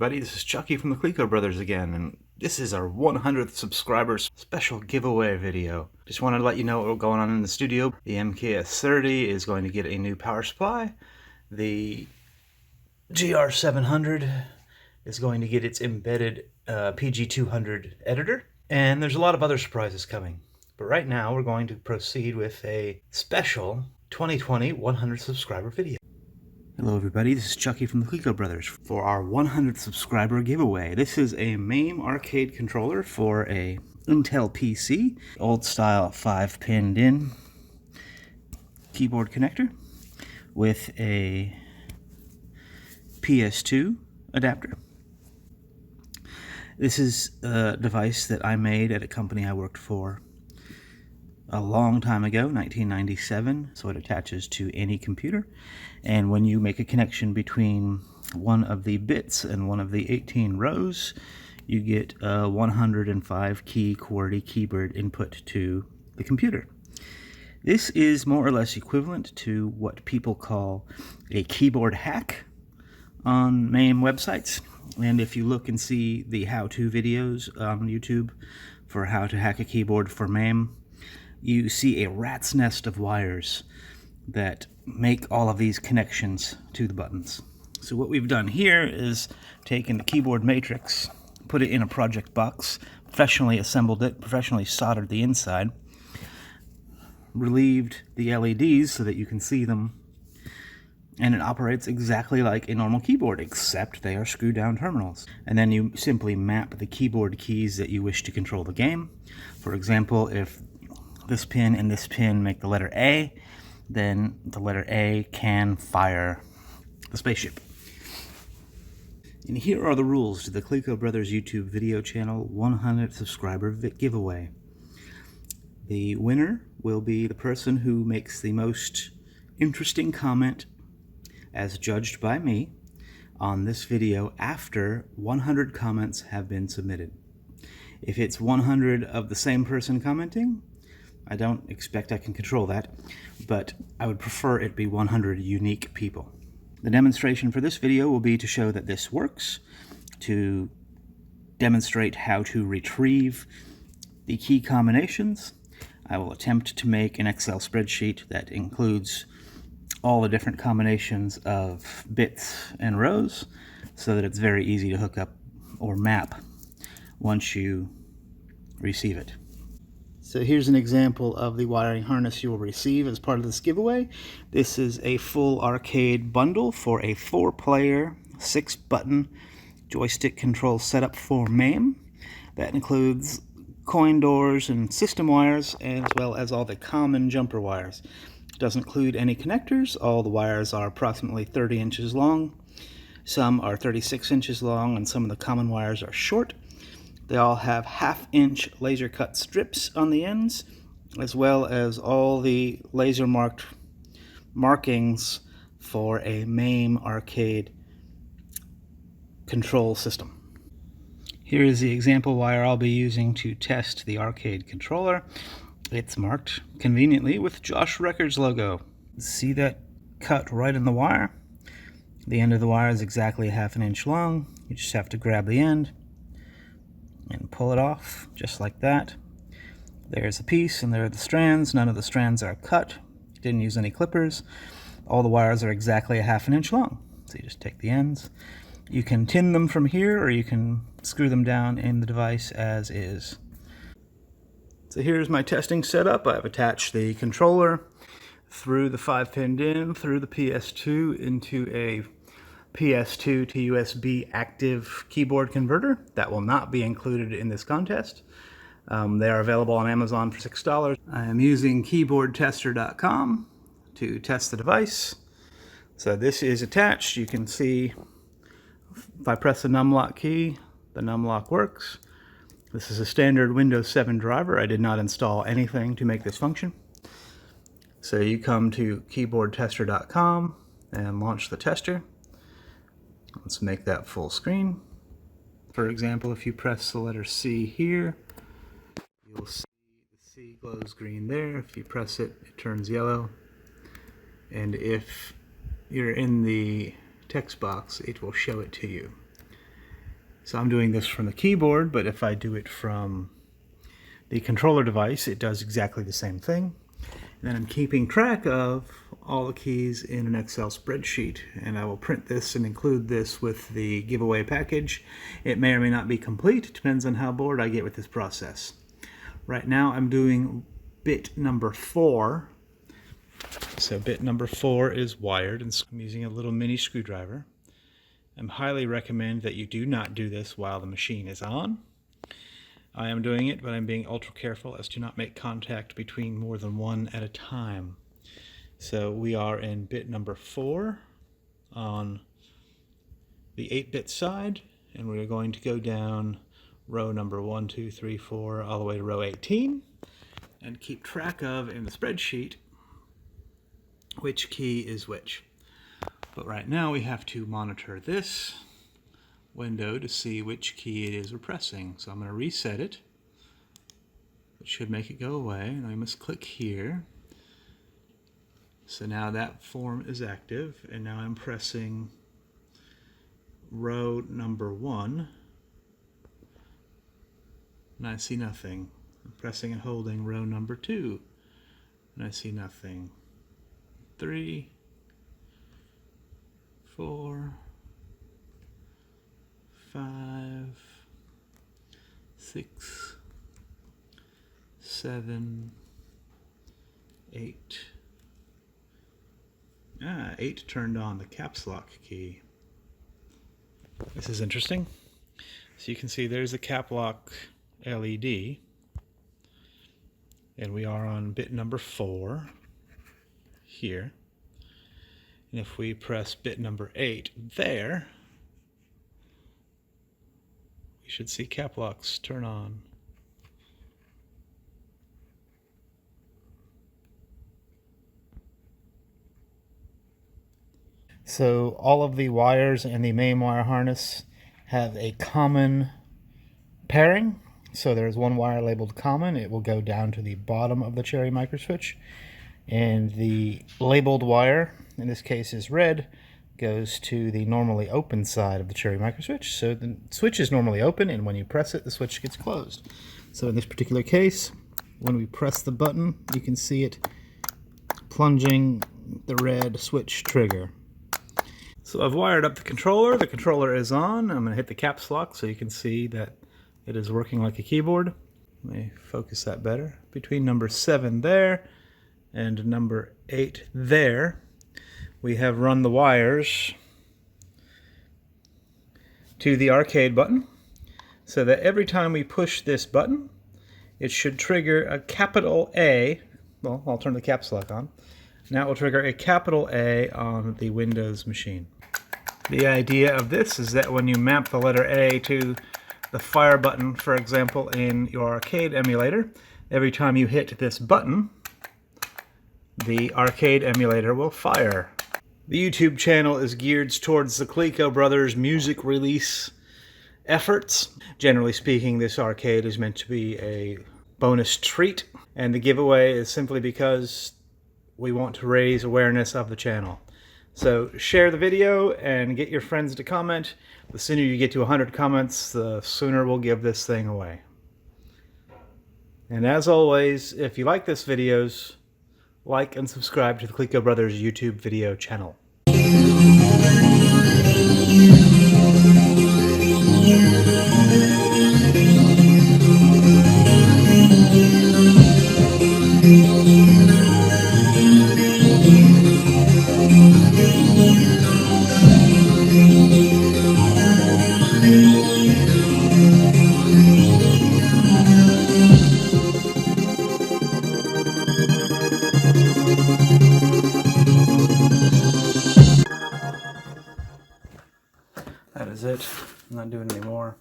everybody, this is Chucky from the ColecoBrothers again, and this is our 100th subscribers special giveaway video. Just wanted to let you know what's going on in the studio. The MKS30 is going to get a new power supply. The GR700 is going to get its embedded PG200 editor. And there's a lot of other surprises coming. But right now we're going to proceed with a special 2020 100 subscriber video. Hello everybody, this is Chucky from the ColecoBrothers for our 100th subscriber giveaway. This is a MAME arcade controller for a Intel PC, old style 5-pin DIN keyboard connector with a PS2 adapter. This is a device that I made at a company I worked for a long time ago, 1997, so it attaches to any computer. And when you make a connection between one of the bits and one of the 18 rows, you get a 105 key QWERTY keyboard input to the computer. This is more or less equivalent to what people call a keyboard hack on MAME websites. And if you look and see the how-to videos on YouTube for how to hack a keyboard for MAME, you see a rat's nest of wires that make all of these connections to the buttons. So what we've done here is taken the keyboard matrix, put it in a project box, professionally assembled it, professionally soldered the inside, relieved the LEDs so that you can see them, and it operates exactly like a normal keyboard, except they are screw-down terminals. And then you simply map the keyboard keys that you wish to control the game. For example, if this pin and this pin make the letter A, then the letter A can fire the spaceship. And here are the rules to the ColecoBrothers YouTube video channel 100 subscriber giveaway. The winner will be the person who makes the most interesting comment, as judged by me, on this video after 100 comments have been submitted. If it's 100 of the same person commenting, I don't expect I can control that, but I would prefer it be 100 unique people. The demonstration for this video will be to show that this works, to demonstrate how to retrieve the key combinations. I will attempt to make an Excel spreadsheet that includes all the different combinations of bits and rows so that it's very easy to hook up or map once you receive it. So here's an example of the wiring harness you will receive as part of this giveaway. This is a full arcade bundle for a 4-player, 6-button joystick control setup for MAME. That includes coin doors and system wires, as well as all the common jumper wires. It doesn't include any connectors. All the wires are approximately 30 inches long. Some are 36 inches long, and some of the common wires are short. They all have 1/2-inch laser cut strips on the ends, as well as all the laser marked markings for a MAME arcade control system. Here is the example wire I'll be using to test the arcade controller. It's marked conveniently with Josh Records logo. See that cut right in the wire? The end of the wire is exactly 1/2 inch long. You just have to grab the end and pull it off, just like that. There's a piece, and there are the strands. None of the strands are cut. Didn't use any clippers. All the wires are exactly 1/2 inch long. So you just take the ends. You can tin them from here, or you can screw them down in the device as is. So here's my testing setup. I've attached the controller through the 5-pin DIN, through the PS2 into a PS2 to USB active keyboard converter. That will not be included in this contest. They are available on Amazon for $6. I am using keyboardtester.com to test the device. So this is attached. You can see if I press the numlock key, the numlock works. This is a standard Windows 7 driver. I did not install anything to make this function. So you come to keyboardtester.com and launch the tester. Let's make that full screen. For example, if you press the letter C here, you'll see the C glows green there. If you press it, it turns yellow. And if you're in the text box, it will show it to you. So I'm doing this from the keyboard, but if I do it from the controller device, it does exactly the same thing. And then I'm keeping track of all the keys in an Excel spreadsheet, and I will print this and include this with the giveaway package. It may or may not be complete, it depends on how bored I get with this process. Right now I'm doing bit number 4. So bit number 4 is wired, and I'm using a little mini screwdriver. I highly recommend that you do not do this while the machine is on. I am doing it, but I'm being ultra careful as to not make contact between more than one at a time. So we are in bit number 4 on the 8-bit side, and we're going to go down row number 1, 2, 3, 4, all the way to row 18, and keep track of in the spreadsheet which key is which. But right now we have to monitor this window to see which key it is we're pressing. So I'm going to reset it. It should make it go away. Now we must click here. So now that form is active, and now I'm pressing row number 1, and I see nothing. I'm pressing and holding row number 2, and I see nothing. 3, 4, 5, 6, 7, 8. 8 turned on the caps lock key. This is interesting. So you can see there's the cap lock LED, and we are on bit number 4 here. And if we press bit number 8 there, we should see cap locks turn on. So all of the wires in the mame wire harness have a common pairing. So there's one wire labeled common. It will go down to the bottom of the cherry microswitch. And the labeled wire, in this case is red, goes to the normally open side of the cherry microswitch. So the switch is normally open, and when you press it, the switch gets closed. So in this particular case, when we press the button, you can see it plunging the red switch trigger. So I've wired up the controller. The controller is on. I'm going to hit the caps lock so you can see that it is working like a keyboard. Let me focus that better. Between number 7 there and number 8 there, we have run the wires to the arcade button, so that every time we push this button, it should trigger a capital A. Well, I'll turn the caps lock on. Now it will trigger a capital A on the Windows machine. The idea of this is that when you map the letter A to the fire button, for example, in your arcade emulator, every time you hit this button, the arcade emulator will fire. The YouTube channel is geared towards the ColecoBrothers music release efforts. Generally speaking, this arcade is meant to be a bonus treat, and the giveaway is simply because we want to raise awareness of the channel. So share the video and get your friends to comment. The sooner you get to 100 comments, the sooner we'll give this thing away. And as always, if you like this videos, like and subscribe to the ColecoBrothers YouTube video channel. That is it. I'm not doing any more.